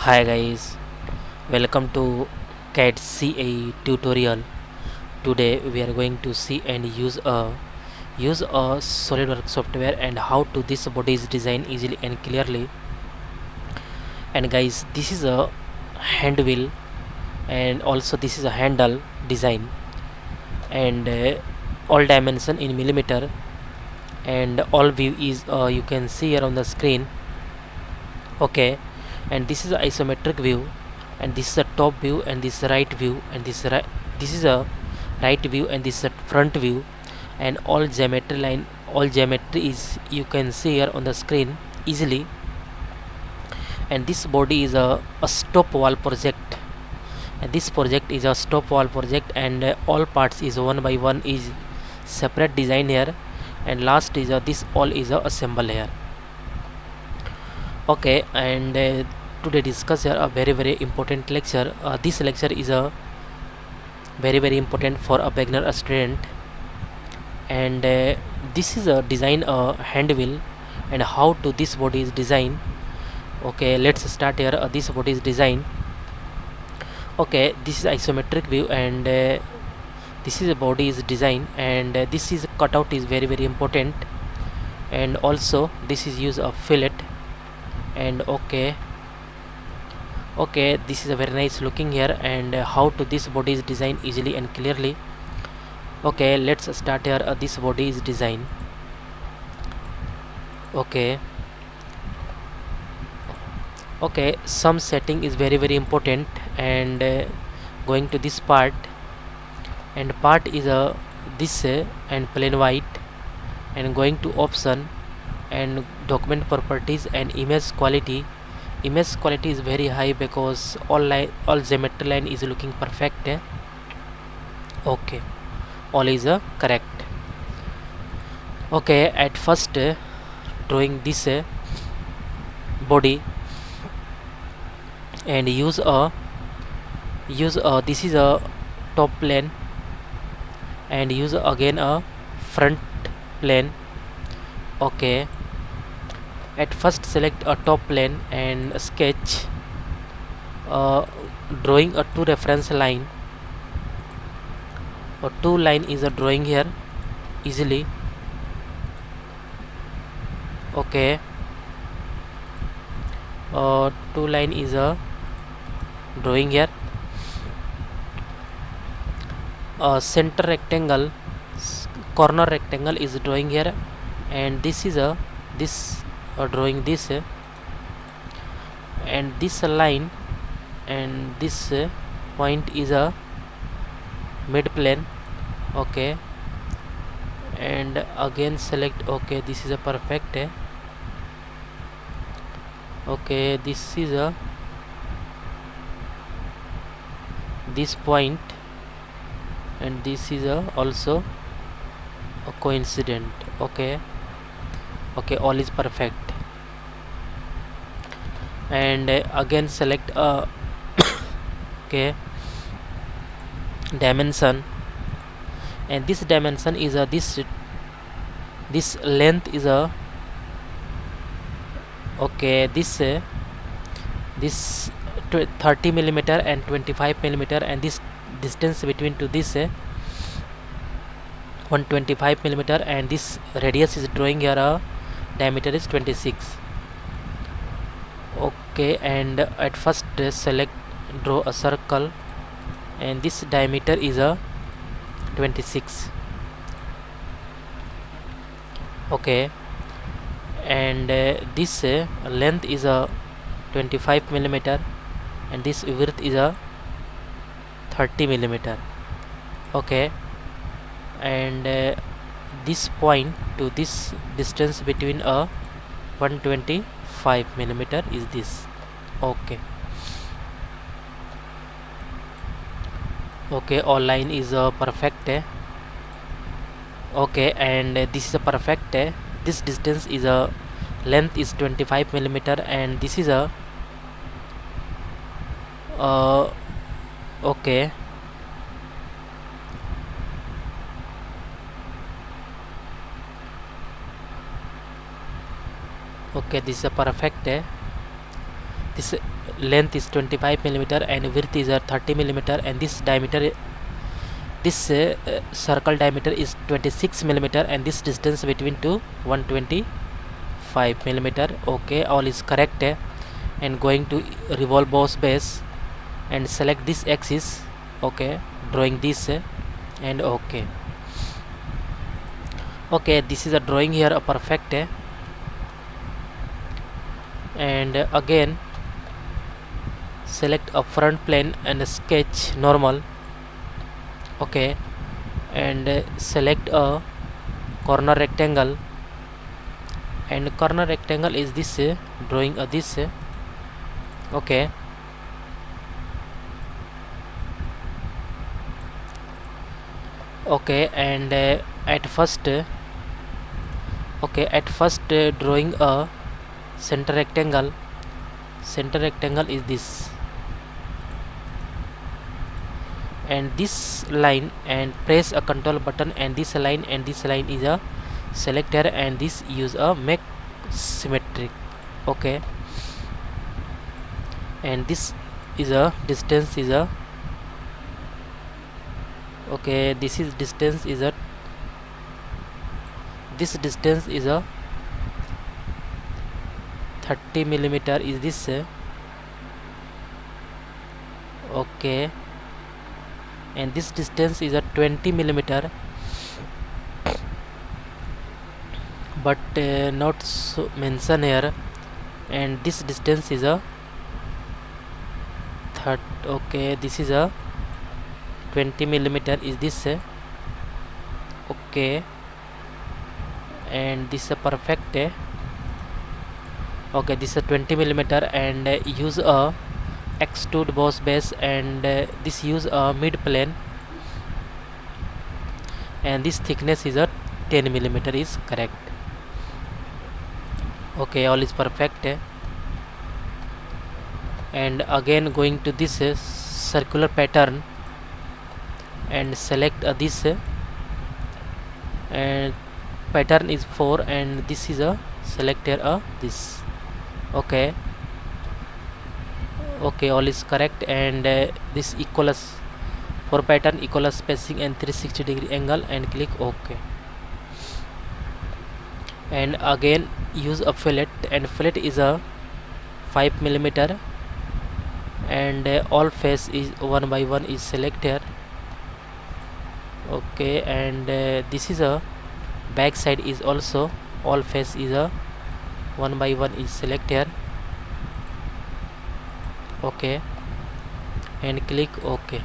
Hi guys, welcome to CAD CA tutorial. Today we are going to see and use a Solidworks software and how to this body is designed easily and clearly. And guys, this is a hand wheel and also this is a handle design and all dimension in millimeter and all view is you can see here on the screen. Okay, and this is a isometric view and this is a top view and this is a right view and this is a right view and this is a front view, and all geometry is you can see here on the screen easily. And this body is a stop wall project, and this project is a stop wall project, and all parts is one by one is separate design here, and last is this all is a assemble here. Okay, and today discuss here a very important lecture. This lecture is a very important for a beginner, a student, and this is a design a hand wheel and how to this body is designed. Okay, let's start here. This body is design. Okay, this is isometric view and this is a body is design, and this is cutout is very important, and also this is use of fillet. And okay, this is a very nice looking here, and how to this body is designed easily and clearly. Okay, let's start here. This body is design. Okay, some setting is very important, and going to this part, and part is a this and plain white, and going to option and document properties and image quality. Image quality is very high because all geometry line is looking perfect. Okay, all is correct. Okay, at first drawing this body and use a this is a top plane, and use again a front plane. Okay, at first select a top plane and sketch drawing a two reference line. A two line is a drawing here easily. Okay, two line is a drawing here. Center rectangle, corner rectangle is drawing here, and this is a this drawing this and this line, and this point is a mid plane. Okay, and again select. Okay, this is a perfect. Okay, this is a this point, and this is a also a coincident. Okay, all is perfect, and again select okay, dimension, and this dimension is a this length is a okay, this 30 millimeter and 25 millimeter, and this distance between to this 125 millimeter, and this radius is drawing here diameter is 26. Okay, and at first select draw a circle, and this diameter is a 26. Okay, and this length is a 25 millimeter, and this width is a 30 millimeter. Okay, and this point to this distance between a 125 millimeter is this. Okay, all line is perfect. Okay, and this is a perfect. This distance is a length is 25 millimeter, and this is a okay, this is a perfect. this length is 25 millimeter and width is 30 millimeter, and this diameter, this circle diameter is 26 millimeter, and this distance between two 125 millimeter. Okay, all is correct. And going to revolve boss base and select this axis. Okay, drawing this and okay. Okay, this is a drawing here a perfect. And again select a front plane and sketch normal. Okay, and select a corner rectangle, and corner rectangle is this drawing this. Okay, okay, and at first drawing a center rectangle. Center rectangle is this, and this line, and press a control button, and this line is a selector, and this use a make symmetric. Okay, and this is a distance is a okay, this is distance is a 30 millimeter is this. Okay, and this distance is a 20 millimeter, but not so mention here. And this distance is a okay, this is a 20 millimeter is this. Okay, and this is a perfect. Okay, this is a 20 millimeter, and use a extrude boss base, and this use a mid plane, and this thickness is a 10 millimeter is correct. Okay, all is perfect. And again going to this circular pattern and select this and pattern is 4, and this is a selector this. Okay, okay, all is correct. And this equals for pattern equals spacing and 360-degree angle, and click OK. And again use a fillet, and fillet is a 5 millimeter, and all face is 1 by 1 is selected. Okay, and this is a back side is also all face is a 1 by 1 is selected. Okay, and click OK.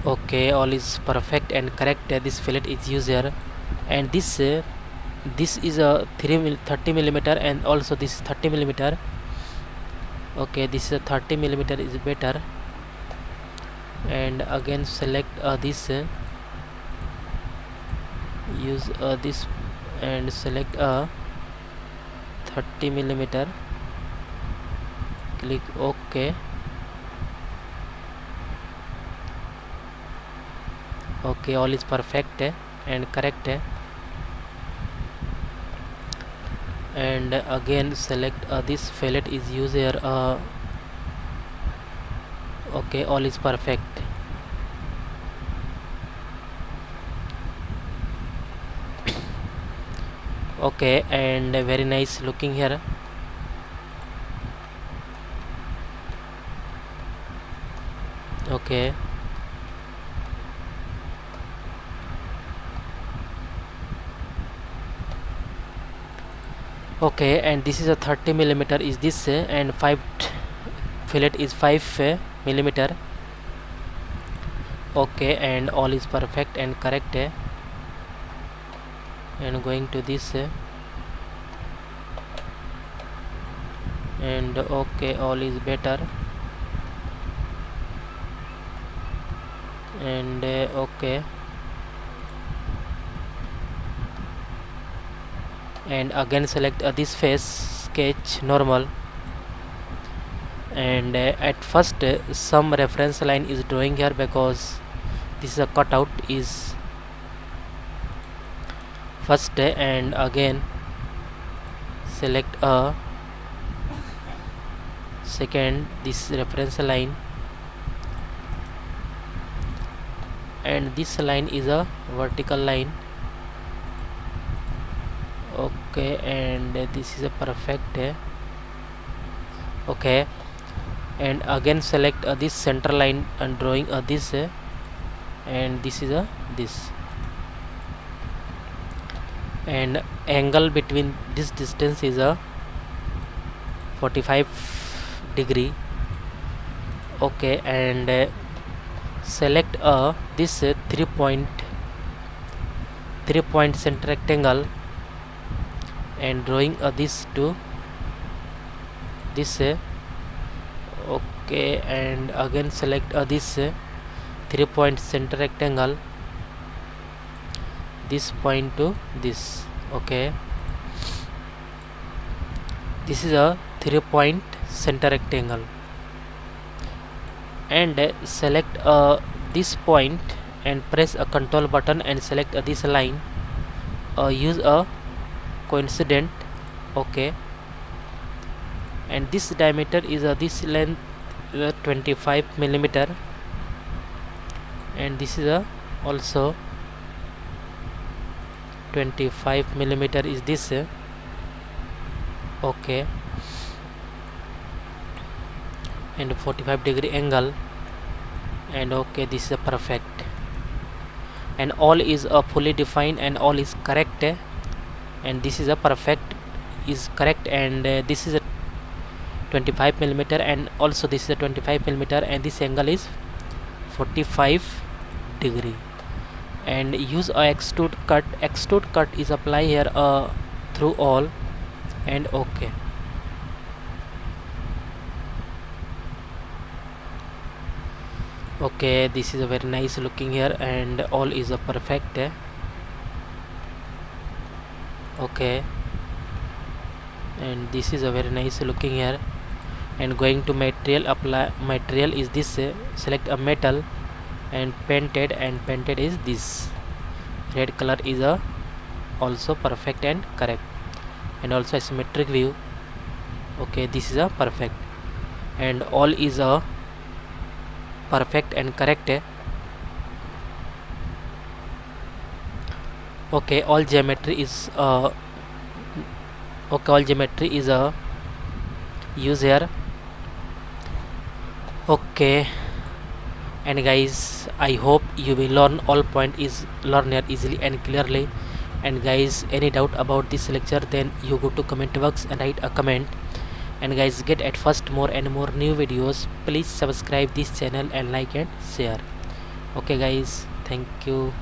Okay, all is perfect and correct. This fillet is used here, and this is a 30 millimeter, and also this is 30 millimeter. Okay, this is a 30 millimeter is better. And again select this use this and select 30 millimeter, click OK. Okay, all is perfect and correct. And again select this fillet is used here. Okay, all is perfect. Okay, and very nice looking here. Okay, okay, and this is a 30 millimeter is this, and 5 fillet is 5 millimeter. Okay, and all is perfect and correct. And going to this and okay, all is better. And okay, and again select this face, sketch normal. And at first some reference line is drawing here, because this is a cutout is first. And again select a second this reference line, and this line is a vertical line. Okay, and this is a perfect. Okay, and again select this center line and drawing this, and this is a this, and angle between this distance is a 45 degree. Okay, and select this 3 point center rectangle and drawing this to this. Okay, and again select this 3-point center rectangle, this point to this. Okay, this is a 3-point center rectangle, and select this point and press a control button and select this line. Use a coincident. Okay, and this diameter is this length 25 millimeter, and this is also 25 millimeter is this. Okay, and 45 degree angle, and okay, this is a perfect, and all is fully defined and all is correct, and this is a perfect is correct, and this is a 25 millimeter, and also this is a 25 millimeter, and this angle is 45 degree. And use a extrude cut. Extrude cut is apply here through all, and okay. Okay, this is a very nice looking here, and all is a perfect. Okay, and this is a very nice looking here, and going to material, apply material is this. Select a metal and painted, and painted is this. Red color is also perfect and correct, and also isometric view. Okay, this is a perfect, and all is a perfect and correct. Okay, all geometry is okay, all geometry is use here. Okay, and guys, I hope you will learn all point is learn here easily and clearly. And guys, any doubt about this lecture, then you go to comment box and write a comment. And guys, get at first more and more new videos. Please subscribe this channel and like and share. Okay guys, thank you.